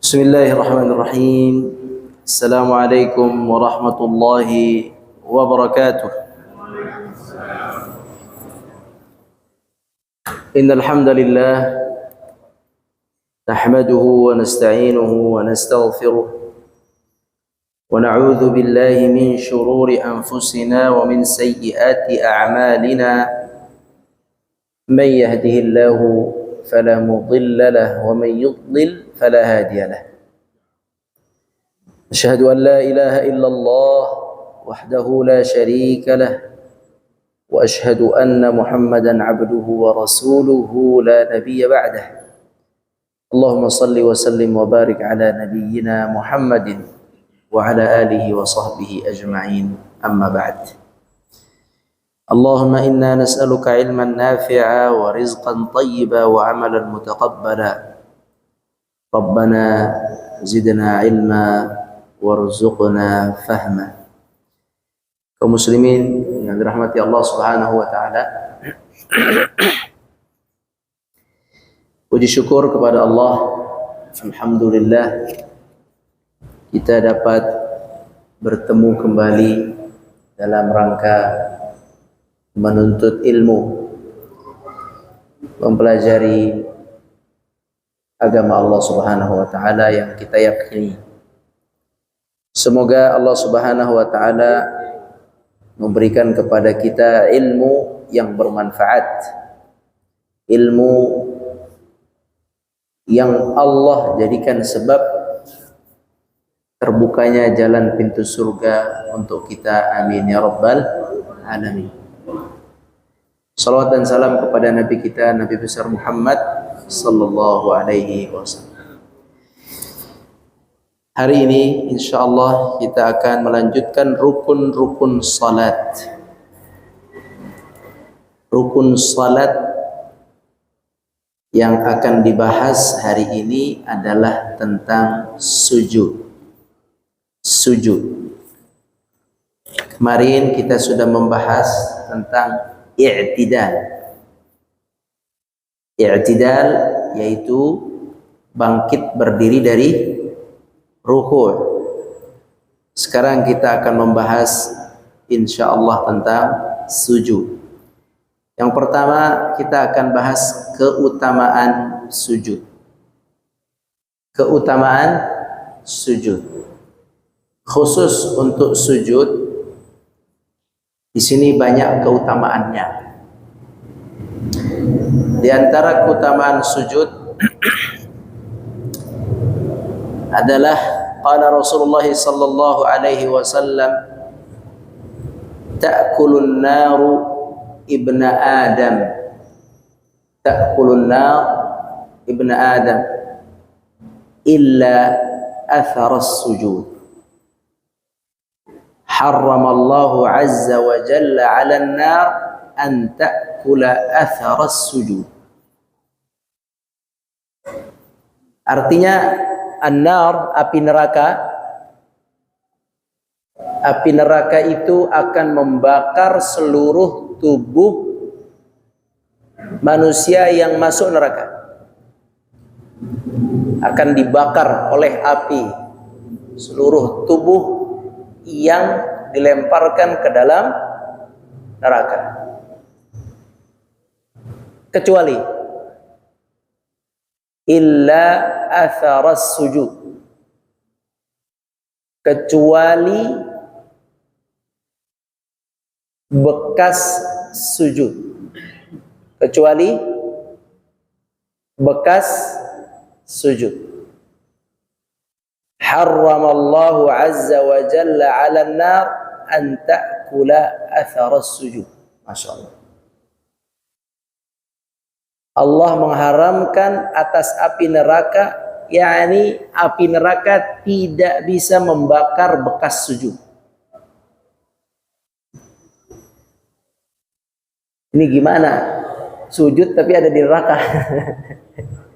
بسم الله الرحمن الرحيم. السلام عليكم ورحمة الله وبركاته. إن الحمد لله نحمده ونستعينه ونستغفره ونعوذ بالله من شرور أنفسنا ومن سيئات أعمالنا. من يهده الله فلا مضل له ومن يضلل فلا هادي له. أشهد أن لا إله إلا الله وحده لا شريك له وأشهد أن محمدا عبده ورسوله لا نبي بعده. اللهم صل وسلم وبارك على نبينا محمد وعلى آله وصحبه أجمعين. أما بعد. اللهم إنا نسألك علما نافعا ورزقا طيبا وعملا متقبلا. ربنا زدنا علما warzuqna fahma. Kaum muslimin yang dirahmati Allah Subhanahu wa taala. Puji syukur kepada Allah. Alhamdulillah kita dapat bertemu kembali dalam rangka menuntut ilmu, mempelajari agama Allah Subhanahu wa taala yang kita yakini. Semoga Allah Subhanahu wa taala memberikan kepada kita ilmu yang bermanfaat, ilmu yang Allah jadikan sebab terbukanya jalan pintu surga untuk kita. Amin ya rabbal alamin. Salawat dan salam kepada Nabi kita, Nabi besar Muhammad sallallahu alaihi wasallam. Hari ini insyaallah kita akan melanjutkan rukun-rukun salat. Rukun salat yang akan dibahas hari ini adalah tentang sujud. Sujud. Kemarin kita sudah membahas tentang i'tidal. I'tidal yaitu bangkit berdiri dari ruku'. Sekarang kita akan membahas insyaallah tentang sujud. Yang pertama kita akan bahas keutamaan sujud. Keutamaan sujud. Khusus untuk sujud di sini banyak keutamaannya. Di antara keutamaan sujud adalah qala Rasulullah sallallahu alaihi wasallam ta'kulun naru ibna Adam, ta'kulun nar ibna Adam illa athar as-sujud. Harrama Allah azza wa jalla 'ala an-nar an ta'kula athar as-sujud. Artinya an-nar, api neraka. Api neraka itu akan membakar seluruh tubuh manusia yang masuk neraka. Akan dibakar oleh api seluruh tubuh yang dilemparkan ke dalam neraka. Kecuali illa atharas sujud, kecuali bekas sujud, kecuali bekas sujud. Harramallahu azza wa jalla 'ala an-nar an ta'kula atharas sujud. Masyaallah. Allah mengharamkan atas api neraka, yakni api neraka tidak bisa membakar bekas sujud. Ini gimana? Sujud tapi ada di neraka.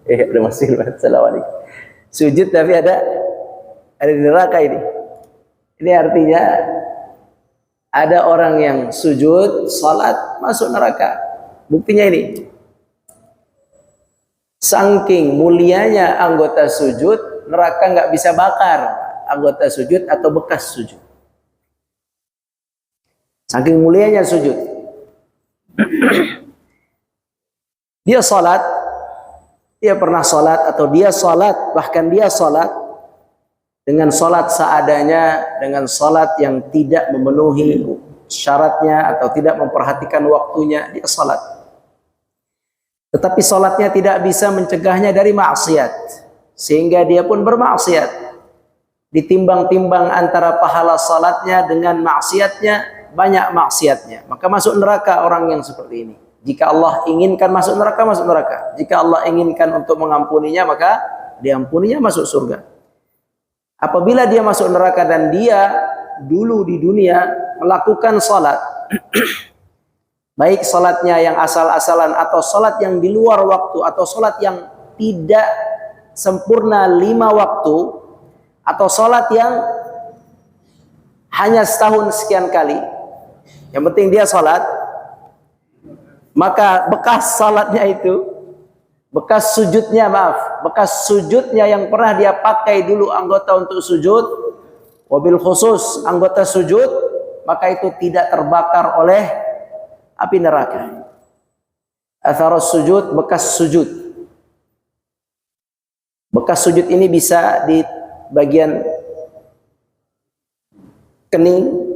Ada masih. Assalamualaikum. Sujud tapi ada di neraka ini. Ini artinya ada orang yang sujud, salat, masuk neraka. Buktinya ini. Saking mulianya anggota sujud, neraka nggak bisa bakar anggota sujud atau bekas sujud. Saking mulianya sujud. Dia salat, dia pernah salat atau dia salat, bahkan dia salat dengan salat seadanya, dengan salat yang tidak memenuhi syaratnya atau tidak memperhatikan waktunya, dia salat. Tetapi salatnya tidak bisa mencegahnya dari maksiat, sehingga dia pun bermaksiat. Ditimbang-timbang antara pahala salatnya dengan maksiatnya, banyak maksiatnya, maka masuk neraka orang yang seperti ini. Jika Allah inginkan masuk neraka, masuk neraka. Jika Allah inginkan untuk mengampuninya, maka diampuninya, masuk surga. Apabila dia masuk neraka dan dia dulu di dunia melakukan salat, baik salatnya yang asal-asalan atau salat yang di luar waktu atau salat yang tidak sempurna 5 waktu atau salat yang hanya setahun sekian kali, yang penting dia salat, maka bekas salatnya itu, bekas sujudnya, bekas sujudnya yang pernah dia pakai dulu anggota untuk sujud, wabil khusus anggota sujud, maka itu tidak terbakar oleh api neraka. Atharus sujud, bekas sujud. Bekas sujud ini bisa di bagian kening,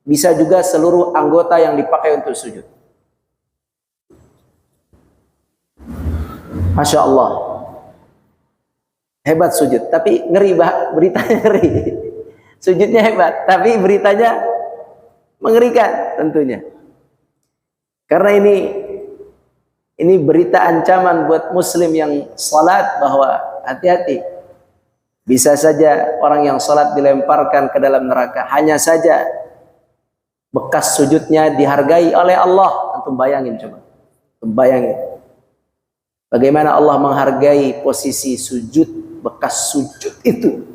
bisa juga seluruh anggota yang dipakai untuk sujud. Masya Allah, hebat sujud, tapi ngeri, beritanya ngeri. Sujudnya hebat, tapi beritanya mengerikan tentunya. Karena ini berita ancaman buat muslim yang salat, bahwa hati-hati, bisa saja orang yang salat dilemparkan ke dalam neraka. Hanya saja bekas sujudnya dihargai oleh Allah. Antum bayangin coba, antum bayangin bagaimana Allah menghargai posisi sujud, bekas sujud itu,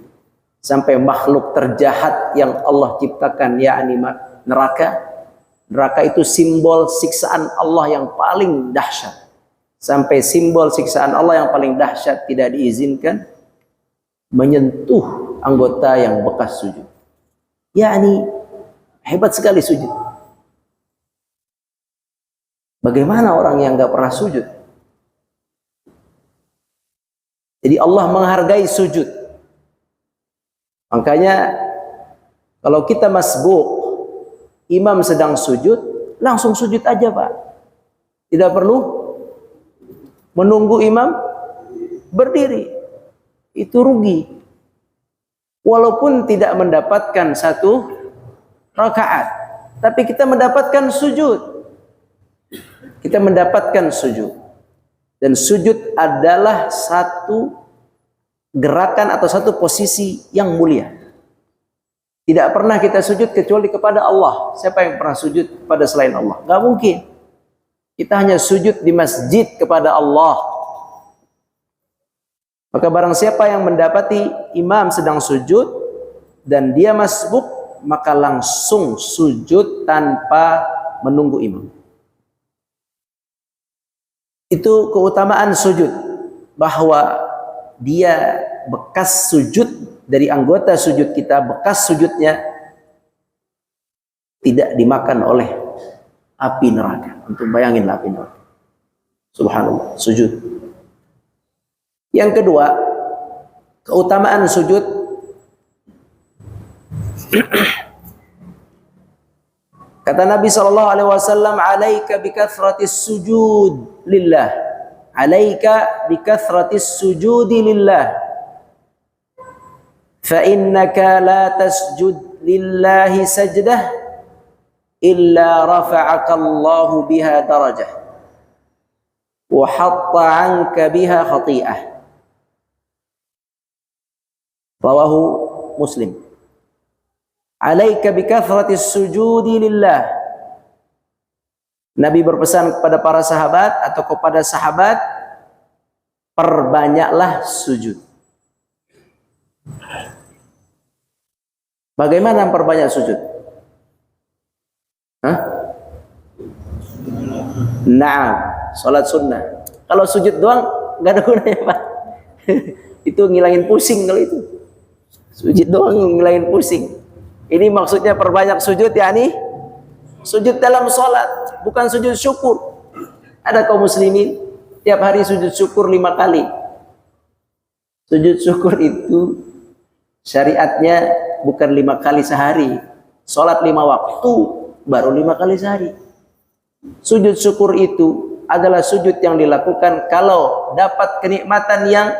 sampai makhluk terjahat yang Allah ciptakan, yakni neraka. Neraka itu simbol siksaan Allah yang paling dahsyat. Sampai simbol siksaan Allah yang paling dahsyat tidak diizinkan menyentuh anggota yang bekas sujud. Yakni hebat sekali sujud. Bagaimana orang yang nggak pernah sujud? Jadi Allah menghargai sujud. Makanya kalau kita masbuk, imam sedang sujud, langsung sujud aja Pak. Tidak perlu menunggu imam berdiri. Itu rugi. Walaupun tidak mendapatkan 1 rakaat, tapi kita mendapatkan sujud. Kita mendapatkan sujud. Dan sujud adalah satu gerakan atau satu posisi yang mulia. Tidak pernah kita sujud kecuali kepada Allah. Siapa yang pernah sujud kepada selain Allah? Gak mungkin. Kita hanya sujud di masjid kepada Allah. Maka barang siapa yang mendapati imam sedang sujud dan dia masbuk, maka langsung sujud tanpa menunggu imam. Itu keutamaan sujud, bahwa dia bekas sujud dari anggota sujud kita, bekas sujudnya tidak dimakan oleh api neraka. Untuk bayangin api neraka. Subhanallah, sujud. Yang kedua, keutamaan sujud. Kata Nabi SAW, "Alaika bikathratis sujud lillah." Alaika bikathratis sujudi lillah. فَإِنَّكَ لَا تَسْجُدْ لِلَّهِ سَجْدَةً إِلَّا رَفَعَكَ اللَّهُ بِهَا دَرَجَةً وَحَطَّ عَنْكَ بِهَا خَطِيئَةً. Rawahu Muslim. Alaika bikathratis sujudi lillah. Nabi berpesan kepada para sahabat atau kepada sahabat, perbanyaklah sujud. Bagaimana memperbanyak sujud? Nah, sholat sunnah. Kalau sujud doang nggak ada gunanya Pak. Itu ngilangin pusing kalau itu. Sujud doang ngilangin pusing. Ini maksudnya perbanyak sujud, yakni sujud dalam sholat, bukan sujud syukur. Ada kaum muslimin tiap hari sujud syukur 5 kali. Sujud syukur itu syariatnya bukan 5 kali sehari. Sholat 5 waktu baru 5 kali sehari. Sujud syukur itu adalah sujud yang dilakukan kalau dapat kenikmatan yang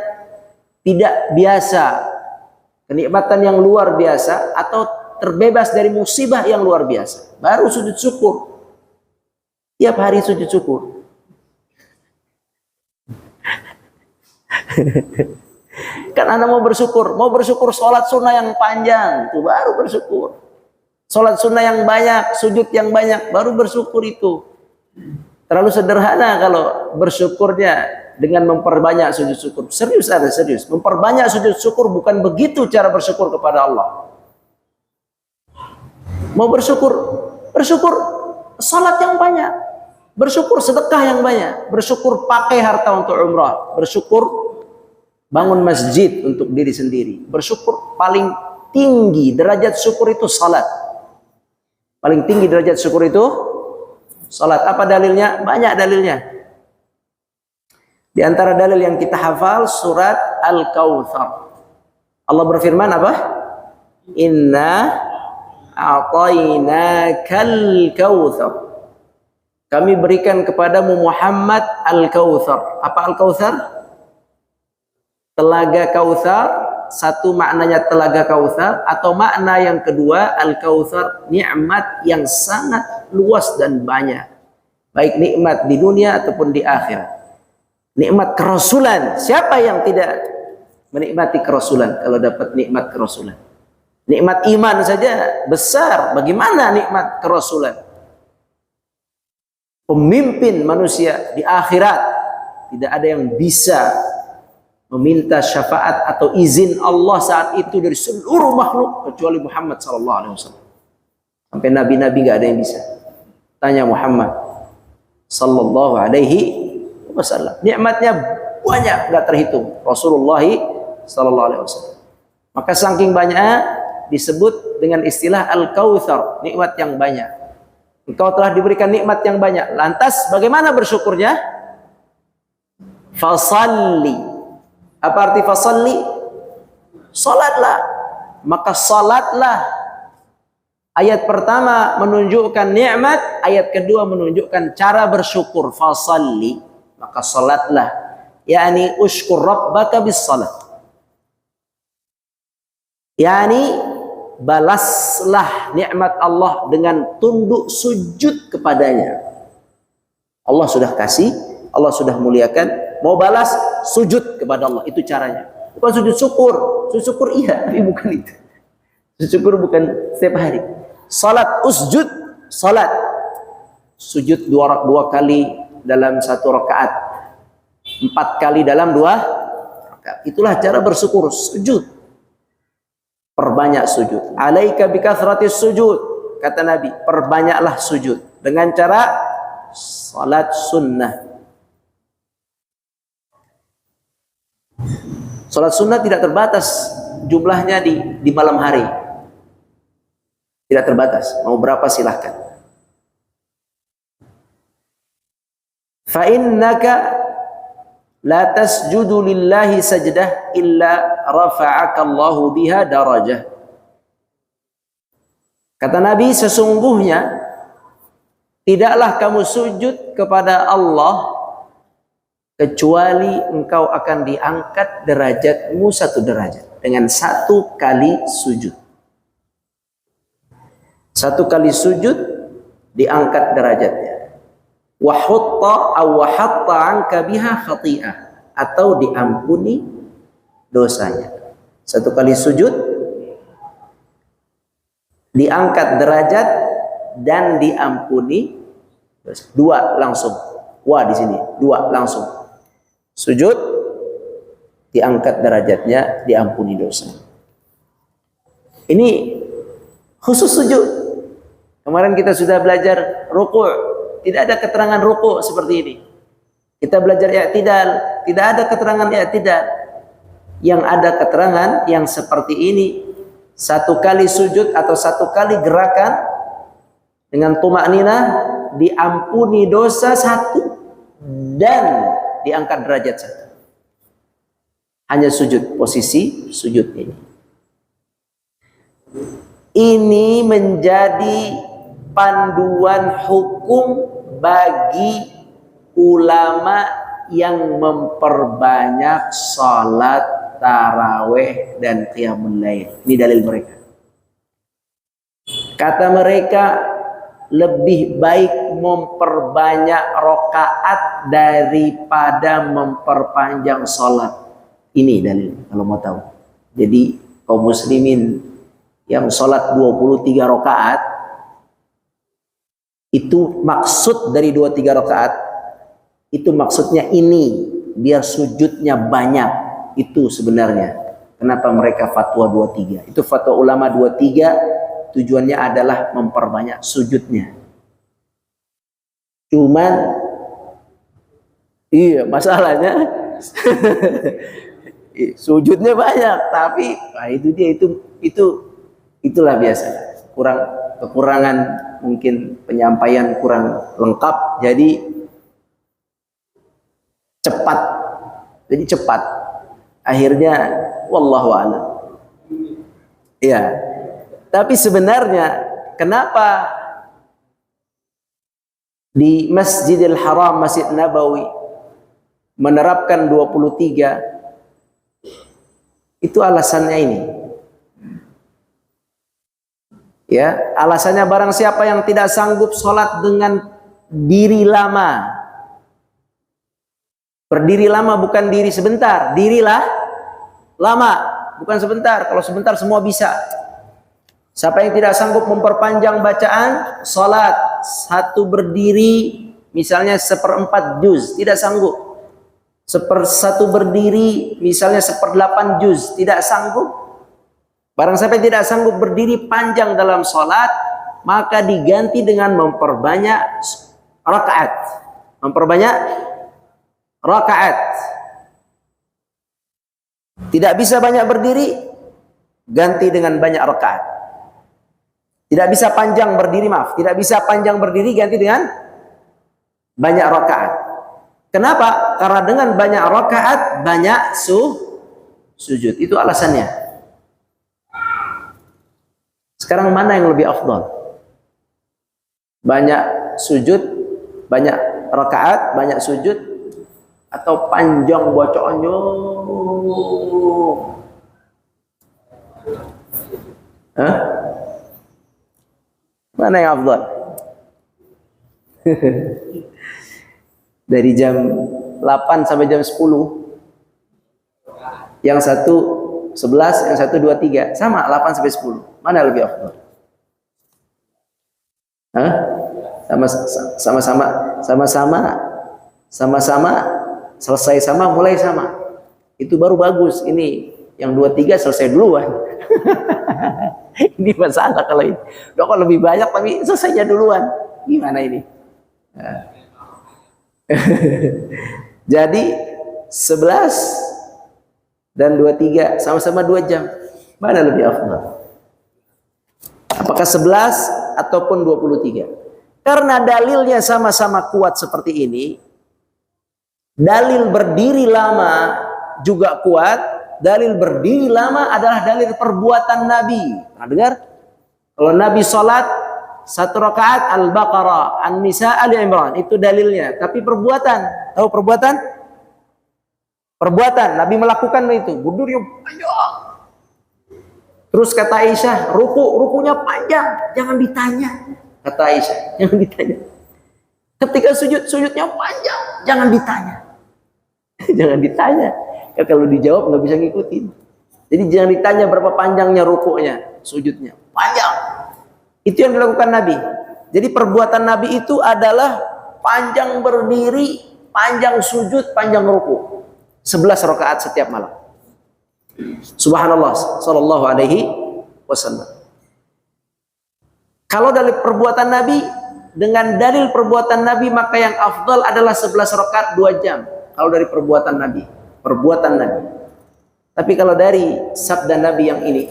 tidak biasa, kenikmatan yang luar biasa, atau terbebas dari musibah yang luar biasa, baru sujud syukur. Tiap hari sujud syukur. Kan Anda mau bersyukur sholat sunnah yang panjang, itu baru bersyukur. Sholat sunnah yang banyak, sujud yang banyak, baru bersyukur itu. Terlalu sederhana kalau bersyukurnya dengan memperbanyak sujud syukur. Serius, ada serius. Memperbanyak sujud syukur bukan begitu cara bersyukur kepada Allah. Mau bersyukur salat yang banyak, bersyukur sedekah yang banyak, bersyukur pakai harta untuk umrah, bersyukur bangun masjid untuk diri sendiri, bersyukur paling tinggi derajat syukur itu salat. Paling tinggi derajat syukur itu salat. Apa dalilnya? Banyak dalilnya. Di antara dalil yang kita hafal surat Al-Kautsar. Allah berfirman apa? Inna a'tainakal kautsar. Kami berikan kepadamu Muhammad Al-Kautsar. Apa Al-Kautsar? Telaga Kautsar. Satu maknanya telaga Kautsar, atau makna yang kedua Al-Kautsar nikmat yang sangat luas dan banyak. Baik nikmat di dunia ataupun di akhirat. Nikmat kerasulan. Siapa yang tidak menikmati kerasulan kalau dapat nikmat kerasulan? Nikmat iman saja besar. Bagaimana nikmat kerasulan? Pemimpin manusia di akhirat. Tidak ada yang bisa meminta syafaat atau izin Allah saat itu dari seluruh makhluk kecuali Muhammad SAW. Sampai nabi-nabi nggak ada yang bisa. Tanya Muhammad sallallahu alaihi wasallam. Nikmatnya banyak, nggak terhitung. Rasulullah sallallahu alaihi wasallam. Maka saking banyaknya disebut dengan istilah Al-Kautsar, nikmat yang banyak. Engkau telah diberikan nikmat yang banyak. Lantas bagaimana bersyukurnya? Fasalli. Apa arti fasalli? Salatlah. Maka salatlah. Ayat pertama menunjukkan nikmat, ayat kedua menunjukkan cara bersyukur. Fasalli. Maka salatlah, yakni ushkur rabbaka bis salat, yakni balaslah nikmat Allah dengan tunduk sujud kepadanya. Allah sudah kasih, Allah sudah muliakan, mau balas sujud kepada Allah, itu caranya. Bukan sujud syukur. Sujud syukur iya, tapi bukan itu. Sujud syukur bukan setiap hari. Salat usjud, salat sujud dua kali dalam 1 rakaat, 4 kali dalam 2 rakaat. Itulah cara bersyukur, sujud. Perbanyak sujud. Alaika bikathratis sujud, kata Nabi, perbanyaklah sujud dengan cara salat sunnah. Salat sunnah tidak terbatas jumlahnya di malam hari. Tidak terbatas, mau berapa silahkan. فَإِنَّكَ لَا تَسْجُدُ لِلَّهِ سَجْدَةً إِلَّا رَفَعَكَ اللَّهُ بِهَا دَرَجَةً. Kata Nabi, sesungguhnya tidaklah kamu sujud kepada Allah kecuali engkau akan diangkat derajatmu 1 derajat dengan 1 kali sujud. 1 kali sujud diangkat derajatnya. Wahutta aw wahatta anka biha khati'ah, atau diampuni dosanya. 1 kali sujud diangkat derajat dan diampuni. 2 langsung. Wah di sini 2 langsung. Sujud diangkat derajatnya, diampuni dosa. Ini khusus sujud. Kemarin kita sudah belajar ruku'. Tidak ada keterangan ruku' seperti ini. Kita belajar i'tidal, tidak ada keterangan i'tidal. yang ada keterangan yang seperti ini, satu kali sujud atau satu kali gerakan dengan tumakninah diampuni dosa satu dan diangkat derajat satu. Hanya sujud, posisi sujud ini. Ini menjadi panduan hukum bagi ulama yang memperbanyak salat tarawih dan qiyamul lail. Ini dalil mereka. Kata mereka, lebih baik memperbanyak rakaat daripada memperpanjang salat. Ini dalil kalau mau tahu. Jadi kaum muslimin yang salat 23 rakaat, itu maksud dari 23 rakaat, itu maksudnya ini biar sujudnya banyak. Itu sebenarnya kenapa mereka fatwa 23. Itu fatwa ulama 23, tujuannya adalah memperbanyak sujudnya. Cuman iya masalahnya sujudnya banyak, tapi nah itu dia, itulah biasa kekurangan, mungkin penyampaian kurang lengkap, jadi cepat akhirnya wallahu a'lam. Ya, tapi sebenarnya kenapa di Masjidil Haram, Masjid Nabawi menerapkan 23? Itu alasannya ini. Ya, alasannya barang siapa yang tidak sanggup sholat dengan diri lama. Berdiri lama bukan diri sebentar, dirilah lama, bukan sebentar. Kalau sebentar semua bisa. Siapa yang tidak sanggup memperpanjang bacaan sholat, satu berdiri misalnya 1/4 juz, tidak sanggup. 1/1 berdiri misalnya 1/8 juz, tidak sanggup. Barang siapa yang tidak sanggup berdiri panjang dalam sholat, maka diganti dengan memperbanyak rakaat. Memperbanyak rakaat. Tidak bisa banyak berdiri, ganti dengan banyak rakaat. Tidak bisa panjang berdiri, tidak bisa panjang berdiri, ganti dengan banyak rakaat. Kenapa? Karena dengan banyak rakaat banyak sujud. Itu alasannya. Sekarang mana yang lebih afdal? Banyak sujud, banyak rakaat, banyak sujud, atau panjang bacaannya? Hah? Mana yang afdal? Dari jam 8 sampai jam 10. Yang satu 11, yang satu 23. Sama 8 sampai 10. Mana lebih afdal? Hah? Sama-sama selesai sama, mulai sama. Itu baru bagus. Ini yang 23 selesai duluan. Ini masalah kalau ini. Udah kok lebih banyak tapi selesainya duluan. Gimana ini? Nah. Jadi 11 dan 23 sama-sama 2 jam. Mana lebih afdal? Apakah 11 ataupun 23? Karena dalilnya sama-sama kuat seperti ini. Dalil berdiri lama juga kuat. Dalil berdiri lama adalah dalil perbuatan Nabi. Nah, dengar? Kalau Nabi sholat 1 rakaat Al-Baqarah, An-Nisa, Ali Imran, itu dalilnya. Tapi perbuatan, tahu perbuatan? Perbuatan, Nabi melakukan itu. Berdiri panjang. Terus kata Aisyah, rukunya panjang, jangan ditanya. Kata Aisyah, jangan ditanya. Ketika sujudnya panjang, jangan ditanya. Jangan ditanya. Ya, kalau dijawab nggak bisa ngikutin. Jadi jangan ditanya berapa panjangnya rukunya, sujudnya panjang. Itu yang dilakukan Nabi. Jadi perbuatan Nabi itu adalah panjang berdiri, panjang sujud, panjang ruku. 11 rakaat setiap malam. Subhanallah sallallahu alaihi wasallam. Kalau dari perbuatan Nabi, dengan dalil perbuatan Nabi, maka yang afdal adalah 11 rakaat 2 jam. Kalau dari perbuatan Nabi, Tapi kalau dari sabda Nabi yang ini,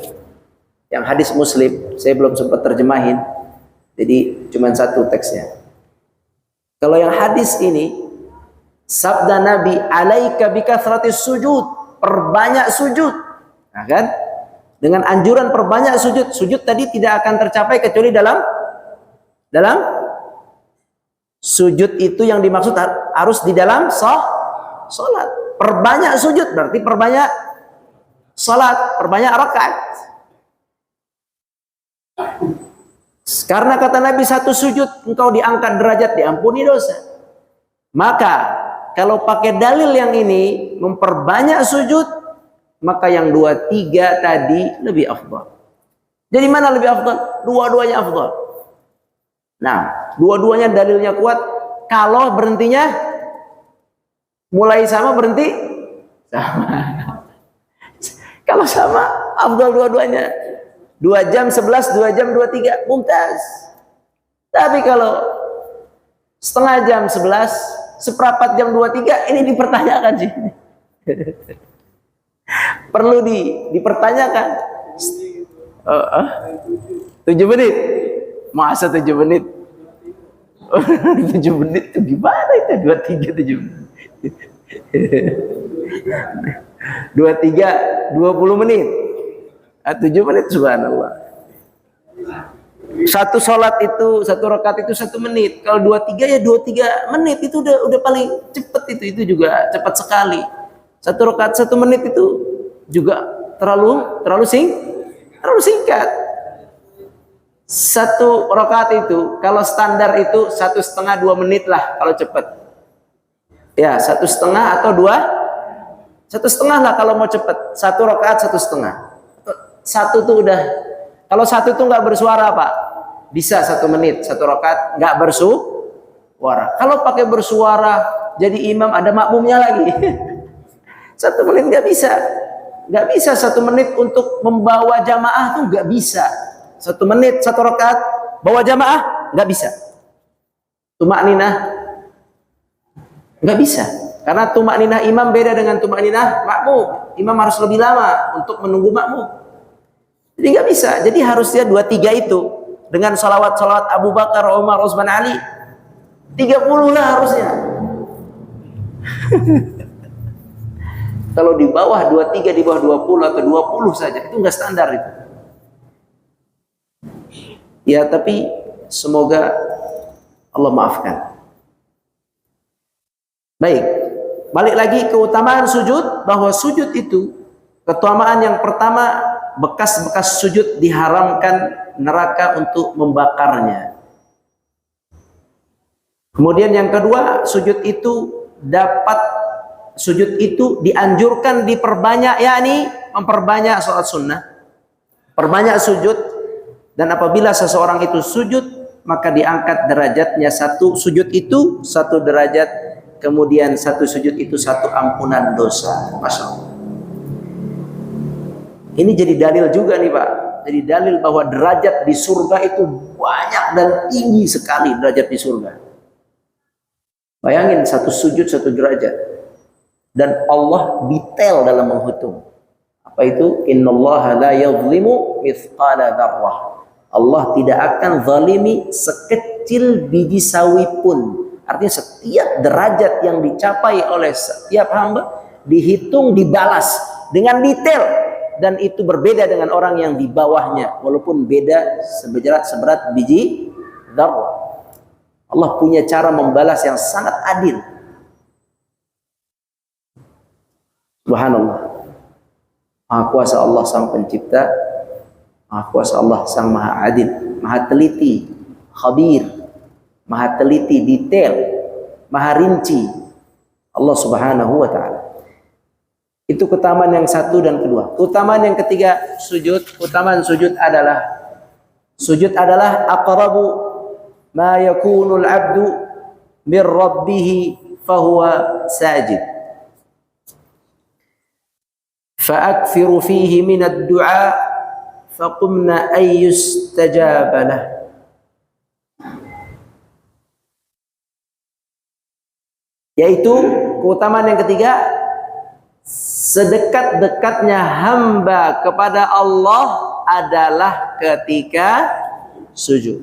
yang hadis Muslim, saya belum sempat terjemahin, jadi cuma satu teksnya. Kalau yang hadis ini, sabda Nabi, alaika bikathratis sujud, perbanyak sujud. Nah kan? Dengan anjuran perbanyak sujud. Sujud tadi tidak akan tercapai kecuali dalam sujud itu yang dimaksud harus di dalam salat. Perbanyak sujud berarti perbanyak salat, perbanyak rakaat. Karena kata Nabi, satu sujud engkau diangkat derajat, diampuni dosa. Maka kalau pakai dalil yang ini memperbanyak sujud, maka yang 2, 3 tadi lebih afdal. Jadi mana lebih afdal? Dua-duanya afdal. Nah, dua-duanya dalilnya kuat. Kalau berhentinya mulai sama, berhenti sama. Kalau sama, afdal dua-duanya. 2 jam 11, 2 jam 23, mumtaz. Tapi kalau setengah jam 11, seperempat jam 23, ini dipertanyakan sih. Perlu dipertanyakan. 7 menit. Masa 7 menit? 7 menit itu gimana itu? 23, 7 menit. 23, 20 menit. 7 menit, subhanallah. Satu sholat itu, satu rakaat itu 1 menit. Kalau 23 ya 23 menit, itu udah paling cepat itu juga cepat sekali. Satu rakaat 1 menit itu juga terlalu singkat. Satu rakaat itu kalau standar itu 1,5 2 menit lah kalau cepat. Ya 1,5 atau 2, 1,5 lah kalau mau cepat. Satu rakaat 1,5. Satu tuh udah, kalau satu tuh nggak bersuara Pak, bisa 1 menit, 1 rakaat nggak bersuara. Kalau pakai bersuara jadi imam ada makmumnya lagi. 1 menit nggak bisa 1 menit untuk membawa jamaah tuh nggak bisa. 1 menit 1 rakaat bawa jamaah nggak bisa. Tumakninah nggak bisa, karena tumakninah imam beda dengan tumakninah makmum. Imam harus lebih lama untuk menunggu makmum. Jadi nggak bisa. Jadi harusnya 2, 3 itu dengan salawat Abu Bakar, Umar, Utsman, Ali 30 lah harusnya. Kalau di bawah 23, di bawah 20 atau 20 saja itu nggak standar itu. Ya tapi semoga Allah maafkan. Baik, balik lagi keutamaan sujud, bahwa sujud itu keutamaan yang pertama, bekas-bekas sujud diharamkan neraka untuk membakarnya. Kemudian yang kedua, sujud itu dianjurkan diperbanyak, yakni memperbanyak sholat sunnah, perbanyak sujud. Dan apabila seseorang itu sujud, maka diangkat derajatnya, satu sujud itu 1 derajat, kemudian 1 sujud itu 1 ampunan dosa. Masya Allah. Ini jadi dalil juga nih Pak. Jadi dalil bahwa derajat di surga itu banyak dan tinggi sekali derajat di surga. Bayangin 1 sujud 1 derajat. Dan Allah detail dalam menghitung. Apa itu? Innallaha la yadhlimu mithqala dzarrah. Allah tidak akan zalimi sekecil biji sawi pun. Artinya setiap derajat yang dicapai oleh setiap hamba dihitung, dibalas dengan detail. Dan itu berbeda dengan orang yang di bawahnya, walaupun beda seberat biji dzarrah. Allah punya cara membalas yang sangat adil. Subhanallah. Maha kuasa Allah sang pencipta, maha kuasa Allah sang maha adil, maha teliti, khabir, maha teliti, detail, maha rinci. Allah Subhanahu wa ta'ala. Itu keutamaan yang satu dan kedua. Keutamaan yang ketiga, sujud. Keutamaan sujud adalah aqrabu ma yakunul abdu min rabbih fahuwa sajid. Fa'akthiru fihi min ad-du'a faqumna ay yustajaba lah. Yaitu keutamaan yang ketiga, sedekat-dekatnya hamba kepada Allah adalah ketika sujud.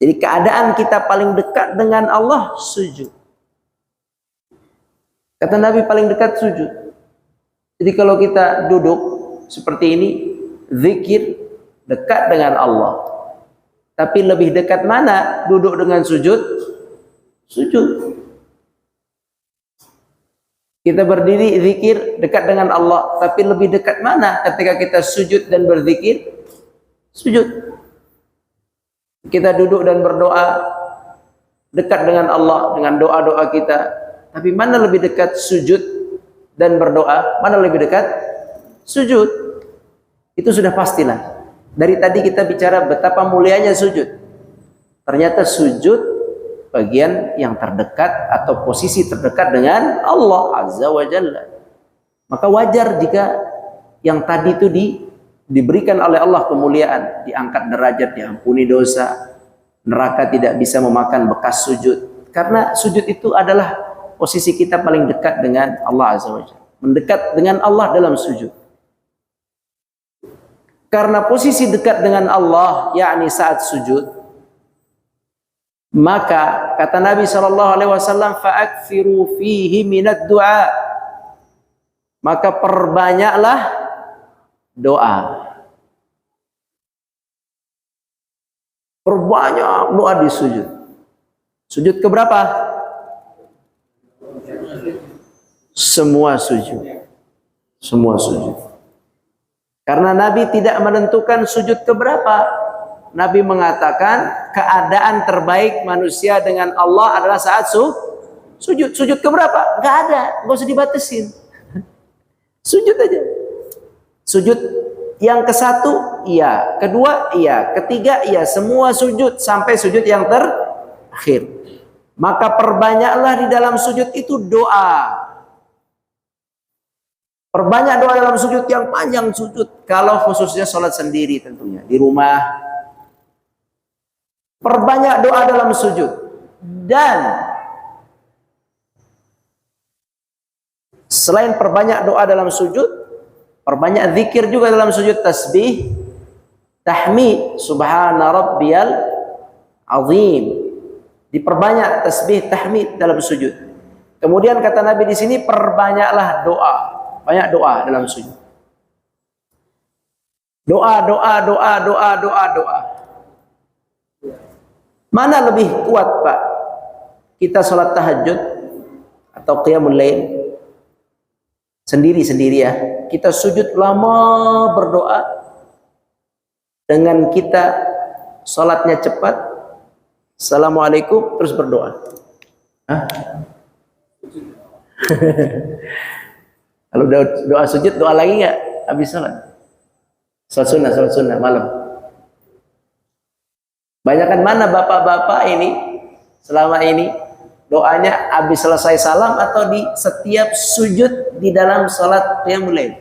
Jadi keadaan kita paling dekat dengan Allah sujud. Kata Nabi paling dekat sujud. Jadi kalau kita duduk seperti ini, zikir, dekat dengan Allah. Tapi lebih dekat mana duduk dengan sujud? Sujud. Kita berdiri zikir dekat dengan Allah, tapi lebih dekat mana ketika kita sujud dan berzikir? Sujud. Kita duduk dan berdoa dekat dengan Allah dengan doa-doa kita. Tapi mana lebih dekat sujud dan berdoa? Mana lebih dekat? Sujud. Itu sudah pastilah. Dari tadi kita bicara betapa mulianya sujud. Ternyata sujud bagian yang terdekat atau posisi terdekat dengan Allah Azza wa Jalla. Maka wajar jika yang tadi itu diberikan oleh Allah kemuliaan, diangkat derajat, diampuni dosa, neraka tidak bisa memakan bekas sujud. Karena sujud itu adalah posisi kita paling dekat dengan Allah Azza wa Jalla. Mendekat dengan Allah dalam sujud. Karena posisi dekat dengan Allah, yakni saat sujud, maka kata Nabi SAW, fa'akfiru fihi minad du'a, maka perbanyaklah doa. Perbanyak doa di sujud. Sujud ke berapa? Semua sujud. Semua sujud. Karena Nabi tidak menentukan sujud ke berapa. Nabi mengatakan keadaan terbaik manusia dengan Allah adalah saat sujud. Sujud ke berapa? Gak ada, gak usah dibatasin. Sujud aja. Sujud yang ke satu, iya. Kedua, iya. Ketiga, iya. Semua sujud sampai sujud yang terakhir. Maka perbanyaklah di dalam sujud itu doa. Perbanyak doa dalam sujud yang panjang sujud. Kalau khususnya sholat sendiri tentunya. Di rumah. Perbanyak doa dalam sujud. Dan selain perbanyak doa dalam sujud, perbanyak zikir juga dalam sujud. Tasbih, tahmid, subhana rabbiyal azim. Diperbanyak tasbih, tahmid dalam sujud. Kemudian kata Nabi di sini, perbanyaklah doa. Banyak doa dalam sujud. Doa. Mana lebih kuat, Pak? Kita sholat tahajud atau qiyamul lail sendiri-sendiri ya. Kita sujud lama berdoa dengan kita sholatnya cepat. Assalamualaikum terus berdoa. Hah? Kalau doa sujud, doa lagi nggak habis sholat? Sholat sunnah malam. Banyakan mana bapak-bapak ini selama ini doanya habis selesai salam atau di setiap sujud di dalam sholat qiyamul lail?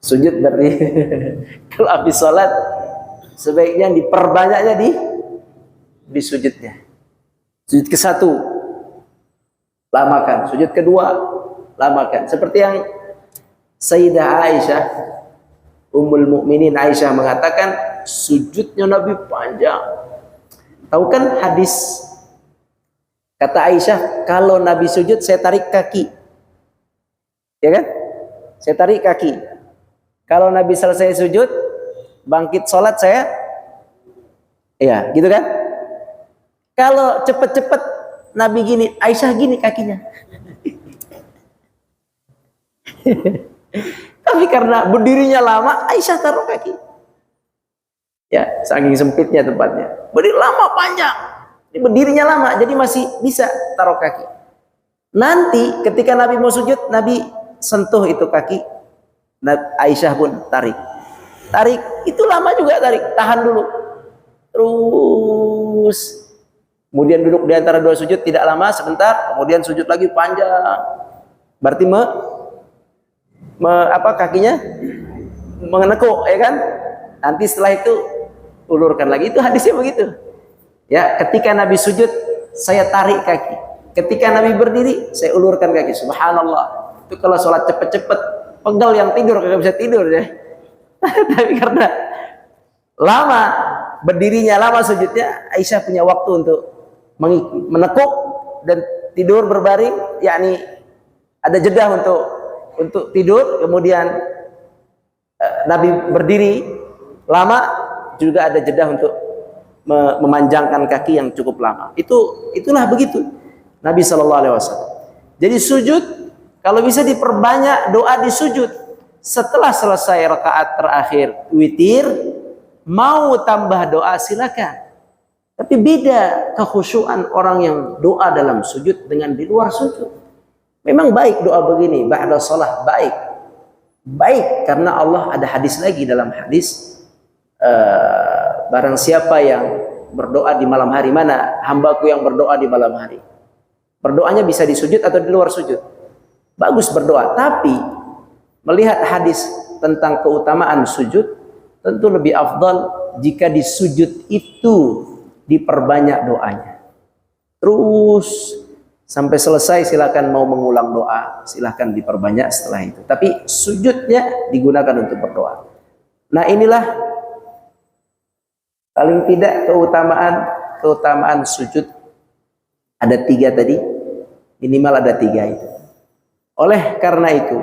Sujud berarti kalau habis sholat sebaiknya diperbanyaknya di sujudnya. Sujud ke satu lamakan, sujud kedua lamakan. Seperti yang Sayyidah Aisyah, Ummul Mukminin Aisyah mengatakan sujudnya Nabi panjang. Tahu kan hadis kata Aisyah, kalau Nabi sujud saya tarik kaki, ya kan? Saya tarik kaki. Kalau Nabi selesai sujud, bangkit sholat saya, ya gitu kan? Kalau cepet-cepet Nabi gini, Aisyah gini kakinya. Tapi karena berdirinya lama, Aisyah taruh kaki. Ya, saking sempitnya tempatnya. Berdiri lama panjang. Ini berdirinya lama, jadi masih bisa taruh kaki. Nanti ketika Nabi mau sujud, Nabi sentuh itu kaki. Aisyah pun tarik. Tarik, itu lama juga tarik. Tahan dulu. Terus. Kemudian duduk di antara dua sujud tidak lama, sebentar. Kemudian sujud lagi panjang. Berarti kakinya menekuk, ya kan? Nanti setelah itu ulurkan lagi. Itu hadisnya begitu. Ya, ketika Nabi sujud saya tarik kaki. Ketika Nabi berdiri, saya ulurkan kaki. Subhanallah. Itu kalau sholat cepet-cepet, pegel yang tidur kagak bisa tidur ya. Tapi karena lama berdirinya, lama sujudnya, Aisyah punya waktu untuk menekuk dan tidur berbaring, yakni ada jeda untuk tidur. Kemudian Nabi berdiri lama, juga ada jeda untuk memanjangkan kaki yang cukup lama. Itulah begitu Nabi Shallallahu Alaihi Wasallam. Jadi sujud kalau bisa diperbanyak doa di sujud. Setelah selesai rakaat terakhir witir, mau tambah doa silakan. Tapi beda kekhusyuan orang yang doa dalam sujud dengan di luar sujud. Memang baik doa begini ba'da shalah, baik karena Allah ada hadis lagi, dalam hadis barang siapa yang berdoa di malam hari, mana hambaku yang berdoa di malam hari, berdoanya bisa di sujud atau di luar sujud, bagus berdoa. Tapi melihat hadis tentang keutamaan sujud, tentu lebih afdal jika di sujud itu diperbanyak doanya terus sampai selesai. Silakan mau mengulang doa, silakan diperbanyak setelah itu, tapi sujudnya digunakan untuk berdoa. Nah, inilah paling tidak keutamaan sujud. Ada 3 tadi, minimal ada 3 itu. Oleh karena itu,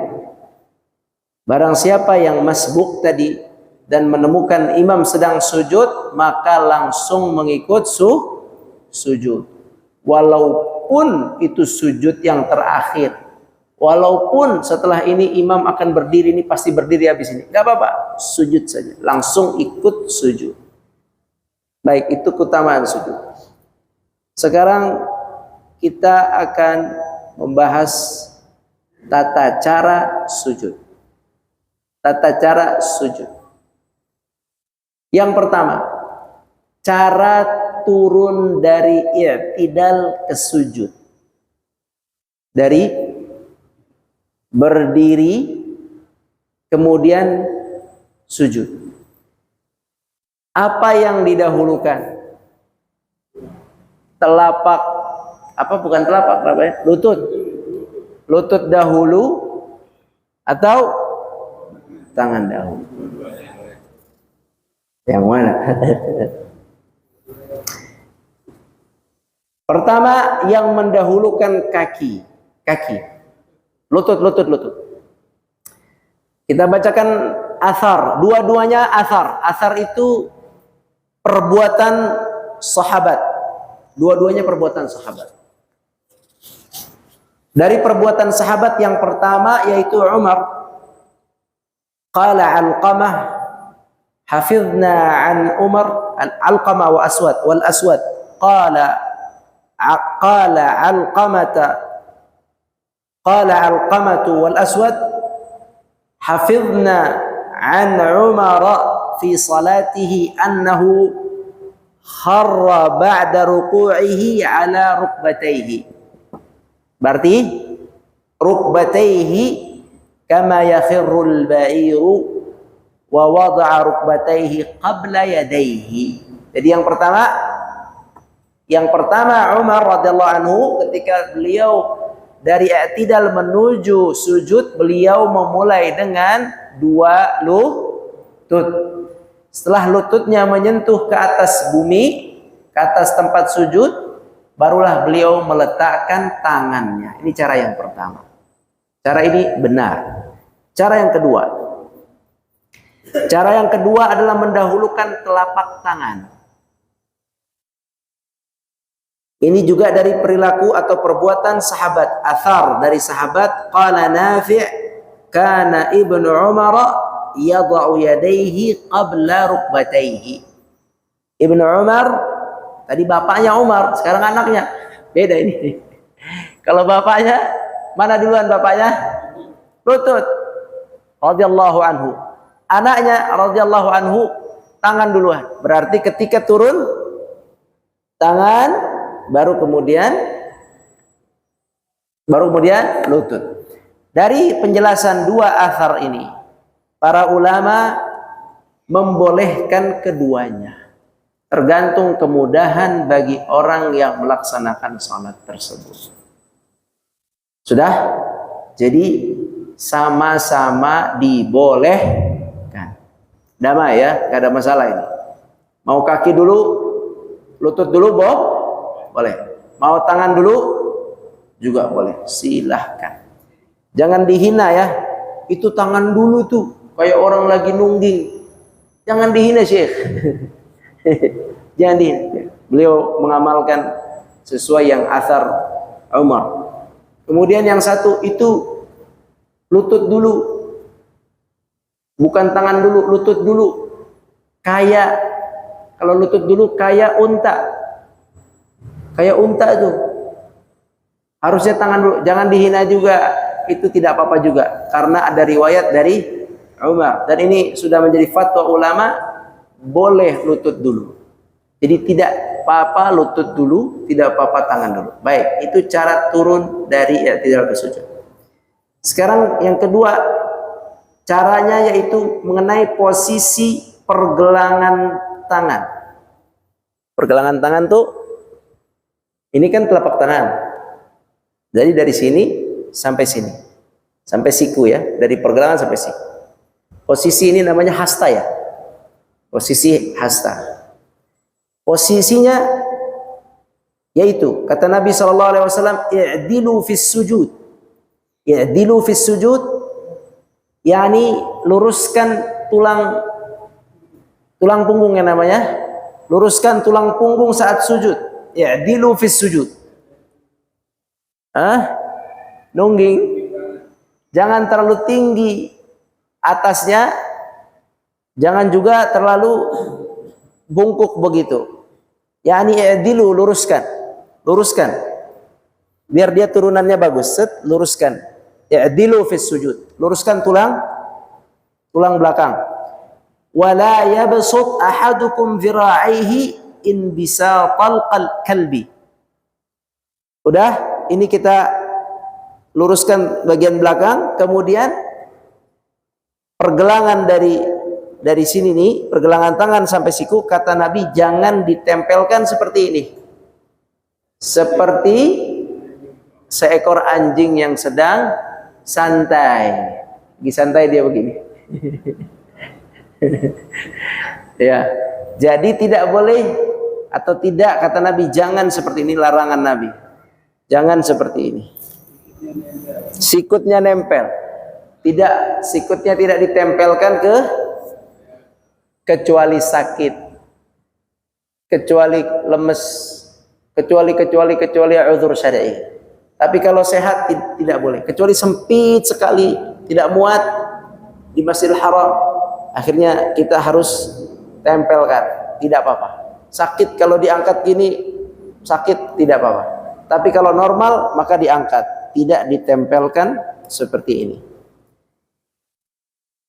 barang siapa yang masbuk tadi dan menemukan imam sedang sujud, maka langsung mengikut sujud. Walaupun itu sujud yang terakhir, walaupun setelah ini imam akan berdiri, ini pasti berdiri habis ini, gak apa-apa, sujud saja, langsung ikut sujud. Baik, itu keutamaan sujud. Sekarang kita akan membahas tata cara sujud. Tata cara sujud. Yang pertama, cara turun dari i'tidal ke sujud. Dari berdiri kemudian sujud. Apa yang didahulukan? Telapak, bukan telapak, lutut. Lutut dahulu atau tangan dahulu? Yang mana? Pertama, yang mendahulukan kaki. Lutut. Kita bacakan athar, dua-duanya athar. Athar itu perbuatan sahabat. Dua-duanya perbuatan sahabat. Dari perbuatan sahabat yang pertama yaitu Umar. Qala Alqamah, hafidna an Umar, an Alqamah wa Aswad, wal Aswad. Qala Alqamatu wal Aswad, hafidna an Umar fi salatihi annahu kharra ba'da ruku'ihi ala rukbatayhi. Berarti rukbatayhi kama yakhirrul ba'iru wa wada'a rukbatayhi qabla yadayhi. Jadi yang pertama Umar radhiyallahu anhu, ketika beliau dari i'tidal menuju sujud, beliau memulai dengan 2 lutut. Setelah lututnya menyentuh ke atas bumi, ke atas tempat sujud, barulah beliau meletakkan tangannya. Ini cara yang pertama. Cara ini benar. Cara yang kedua adalah mendahulukan telapak tangan. Ini juga dari perilaku atau perbuatan sahabat. Athar dari sahabat, qala Nafi', kana Ibnu Umar yada'u yadayhi qabla rukbatayhi. Ibnu Umar, tadi bapaknya Umar, sekarang anaknya. Beda ini. Kalau bapaknya, mana duluan bapaknya? Lutut. Radhiyallahu anhu. Anaknya radhiyallahu anhu, tangan duluan. Berarti ketika turun, tangan, baru kemudian lutut. Dari penjelasan 2 athar ini, para ulama membolehkan keduanya. tergantung kemudahan bagi orang yang melaksanakan salat tersebut. Sudah? Jadi sama-sama dibolehkan. Damai ya, gak ada masalah ini. Mau kaki dulu, lutut dulu, boleh. Mau tangan dulu, juga boleh. Silahkan. Jangan dihina ya. Itu tangan dulu tuh, kayak orang lagi nungging. Jangan dihina Syekh. Jangan dihina. Beliau mengamalkan sesuai yang athar Umar. Kemudian yang satu itu lutut dulu, bukan tangan dulu, lutut dulu. Kayak kalau lutut dulu kayak unta, itu harusnya tangan dulu. Jangan dihina juga, itu tidak apa-apa juga, karena ada riwayat dari Umar. Dan ini sudah menjadi fatwa ulama, boleh lutut dulu. Jadi tidak apa-apa lutut dulu, tidak apa-apa tangan dulu. Baik, itu cara turun dari i'tidal bersujud. Sekarang yang kedua, caranya yaitu mengenai posisi pergelangan tangan. Pergelangan tangan tuh, ini kan telapak tangan. Jadi dari sini sampai sini, sampai siku ya, dari pergelangan sampai siku. Posisi ini namanya hasta ya, posisi hasta. Posisinya yaitu kata Nabi SAW, i'dilu fis sujud. I'dilu fis sujud, yakni luruskan tulang punggung yang namanya, luruskan tulang punggung saat sujud. I'dilu fis sujud. Nungging. Jangan terlalu tinggi atasnya, jangan juga terlalu bungkuk begitu. Yani i'dilu, luruskan. Biar dia turunannya bagus, luruskan. I'dilu fis sujud. Luruskan tulang belakang. Wala yabsut ahadukum dhira'ihi in bisatal kalbi. Udah, ini kita luruskan bagian belakang, kemudian pergelangan dari sini nih, pergelangan tangan sampai siku, kata Nabi jangan ditempelkan seperti ini. Seperti seekor anjing yang sedang santai. Lagi santai dia begini. Ya. Jadi tidak boleh, atau tidak, kata Nabi jangan seperti ini, larangan Nabi. Jangan seperti ini. Sikutnya nempel. Tidak, sikutnya tidak ditempelkan kecuali sakit, kecuali lemes, kecuali uzur syar'i. Tapi kalau sehat tidak boleh, kecuali sempit sekali, tidak muat di Masjidil Haram, akhirnya kita harus tempelkan, tidak apa-apa. Sakit kalau diangkat gini, sakit tidak apa-apa. Tapi kalau normal maka diangkat, tidak ditempelkan seperti ini.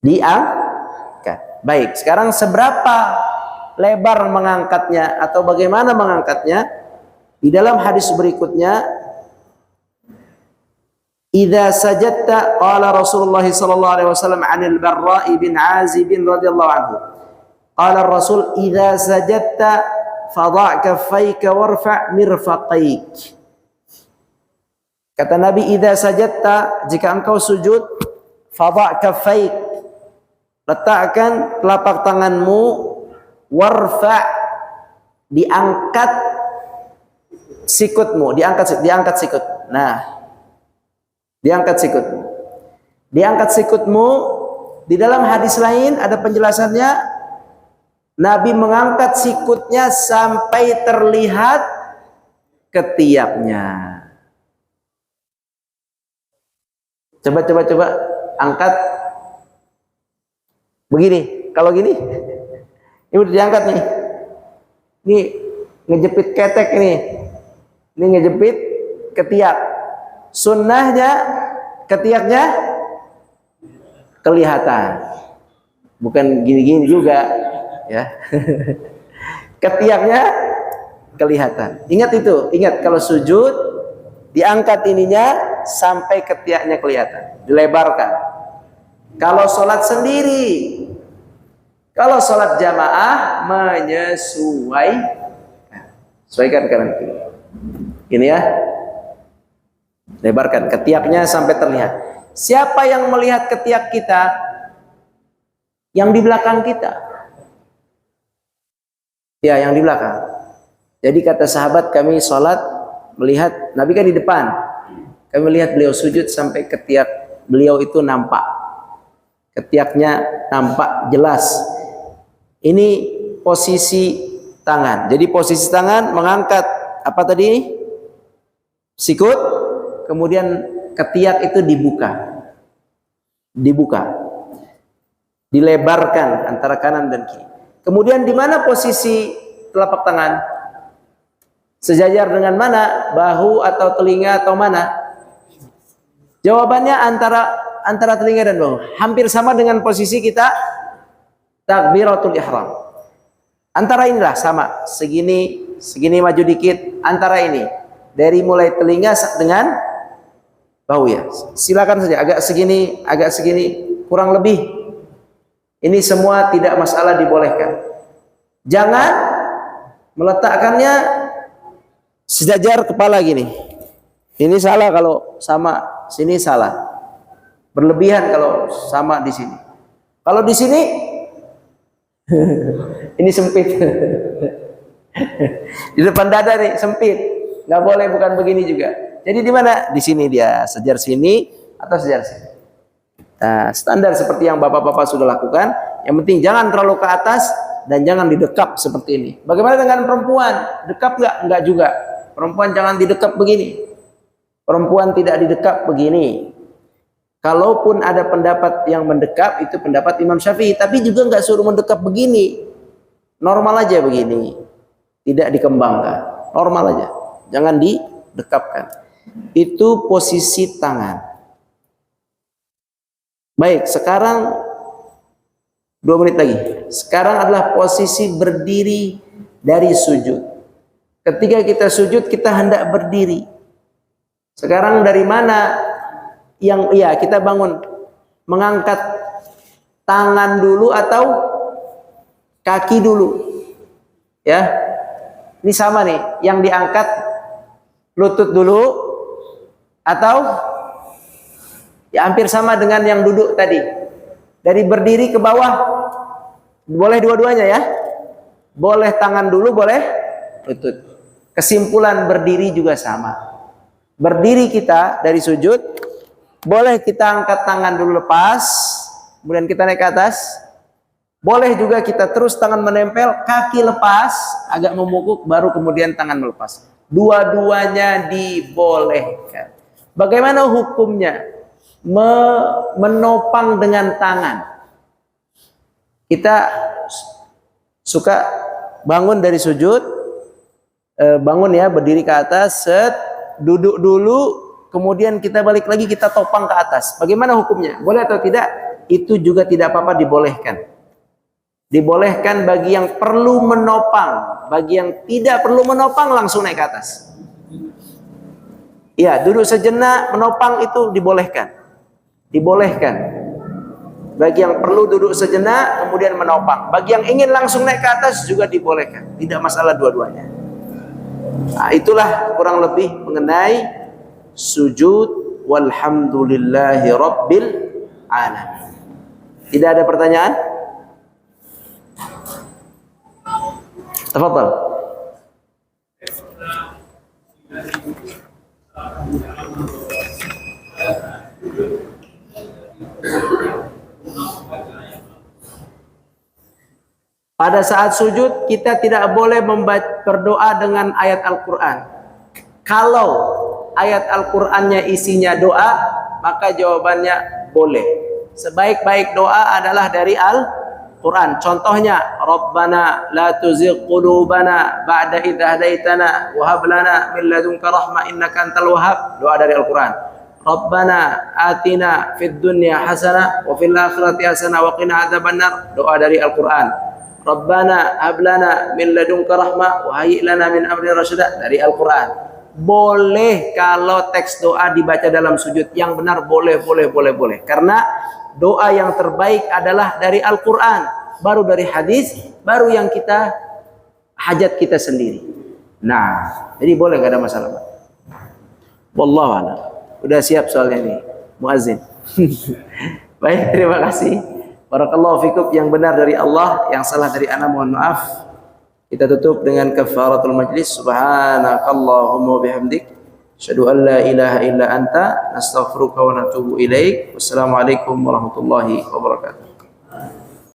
Diangkat. Baik, sekarang seberapa lebar mengangkatnya atau bagaimana mengangkatnya? Di dalam hadis berikutnya, idza sajadta, qala Rasulullah sallallahu alaihi wasallam 'anil Barra' bin Azib radhiyallahu anhu. Qala Rasul, idza sajadta fadha' kaffayka warfa' mirfaqaik. Kata Nabi, idza sajadta, jika engkau sujud, fadha' kaffayk, letakkan telapak tanganmu, warfa', diangkat sikutmu, diangkat sikut. Nah, diangkat sikutmu. Diangkat sikutmu. Di dalam hadis lain ada penjelasannya, Nabi mengangkat sikutnya sampai terlihat ketiaknya. Coba angkat begini. Kalau gini, ini udah diangkat nih. Ini ngejepit ketek nih. Ini ngejepit ketiak. Sunnahnya ketiaknya kelihatan. Bukan gini-gini juga, ya. Ketiaknya kelihatan. Ingat itu, ingat kalau sujud diangkat ininya sampai ketiaknya kelihatan, dilebarkan. Kalau sholat sendiri Kalau sholat jamaah sesuaikan kanan kiri. Ini ya, lebarkan ketiaknya sampai terlihat. Siapa yang melihat ketiak kita? Yang di belakang kita. Ya, yang di belakang. Jadi kata sahabat, kami sholat melihat Nabi kan di depan. Kami melihat beliau sujud sampai ketiak beliau itu nampak. Ketiaknya nampak jelas. Ini posisi tangan. Jadi posisi tangan mengangkat apa tadi? Sikut, kemudian ketiak itu dibuka. Dilebarkan antara kanan dan kiri. Kemudian di mana posisi telapak tangan? Sejajar dengan mana? Bahu atau telinga atau mana? Jawabannya antara telinga dan bahu. Hampir sama dengan posisi kita takbiratul ihram. Antara inilah sama. Segini maju dikit. Antara ini. Dari mulai telinga dengan bahu ya. Silakan saja agak segini, kurang lebih. Ini semua tidak masalah, dibolehkan. Jangan meletakkannya sejajar kepala gini. Ini salah kalau sama, sini salah. Berlebihan kalau sama di sini. Kalau di sini ini sempit. Di depan dada nih sempit. Nggak boleh, bukan begini juga. Jadi di mana? Di sini dia, sejar sini atau sejar sini. Nah, standar seperti yang bapak-bapak sudah lakukan. Yang penting jangan terlalu ke atas dan jangan didekap seperti ini. Bagaimana dengan perempuan? Dekap nggak? Nggak juga. Perempuan jangan didekap begini. Perempuan tidak didekap begini. Kalaupun ada pendapat yang mendekap, itu pendapat Imam Syafi'i. Tapi juga nggak suruh mendekap begini. Normal aja begini. Tidak dikembangkan. Normal aja. Jangan didekapkan. Itu posisi tangan. Baik, sekarang 2 menit lagi. Sekarang adalah posisi berdiri dari sujud. Ketika kita sujud, kita hendak berdiri. Sekarang dari mana yang kita bangun? Mengangkat tangan dulu atau kaki dulu? Ya. Ini sama nih, yang diangkat lutut dulu atau ya hampir sama dengan yang duduk tadi. Dari berdiri ke bawah, boleh dua-duanya ya. Boleh tangan dulu, boleh lutut. Kesimpulan berdiri juga sama. Berdiri kita dari sujud, boleh kita angkat tangan dulu lepas, kemudian kita naik ke atas. Boleh juga kita terus tangan menempel, kaki lepas, agak memukuk, baru kemudian tangan melepas. Dua-duanya dibolehkan. Bagaimana hukumnya? Menopang dengan tangan. Kita suka bangun dari sujud, bangun ya, berdiri ke atas, duduk dulu, kemudian kita balik lagi, kita topang ke atas. Bagaimana hukumnya? Boleh atau tidak? Itu juga tidak apa-apa, dibolehkan. Dibolehkan bagi yang perlu menopang, bagi yang tidak perlu menopang langsung naik ke atas. Ya, duduk sejenak, menopang itu dibolehkan. Dibolehkan. Bagi yang perlu duduk sejenak kemudian menopang. Bagi yang ingin langsung naik ke atas juga dibolehkan. Tidak masalah dua-duanya. Nah, itulah kurang lebih mengenai sujud walhamdulillahi rabbil alamin. Tidak ada pertanyaan? Tafadhal. Pada saat sujud kita tidak boleh berdoa dengan ayat Al-Quran. Kalau ayat Al-Qurannya isinya doa, maka jawabannya boleh. Sebaik-baik doa adalah dari Al-Quran. Contohnya, Rabbana la tuzigh qulubana ba'da idh hadaitana wa hab lana min ladunka rahmah innaka antal wahhab. Doa dari Al-Quran. Rabbana atina fid dunya hasanah wa fil akhirati hasanah wa qina adzabannar. Doa dari Al-Quran. Rabbana hab lana min ladunka rahmah wa hayyi lana min amrina rasyada, dari Al-Quran. Boleh kalau teks doa dibaca dalam sujud, yang benar boleh. Karena doa yang terbaik adalah dari Al-Quran. baru dari hadis, baru yang kita hajat kita sendiri. Nah, jadi boleh, gak ada masalah. Wallahu a'lam. Udah siap soalnya nih, muazin. Baik, terima kasih. Barakallahu fikum. Yang benar dari Allah, yang salah dari ana mohon maaf. Kita tutup dengan kafaratul majlis. Subhanakallahumma bihamdik, asyhadu an la ilaha illa anta, nastaghfiruka wa natubu ilaik. Wassalamualaikum warahmatullahi wabarakatuh.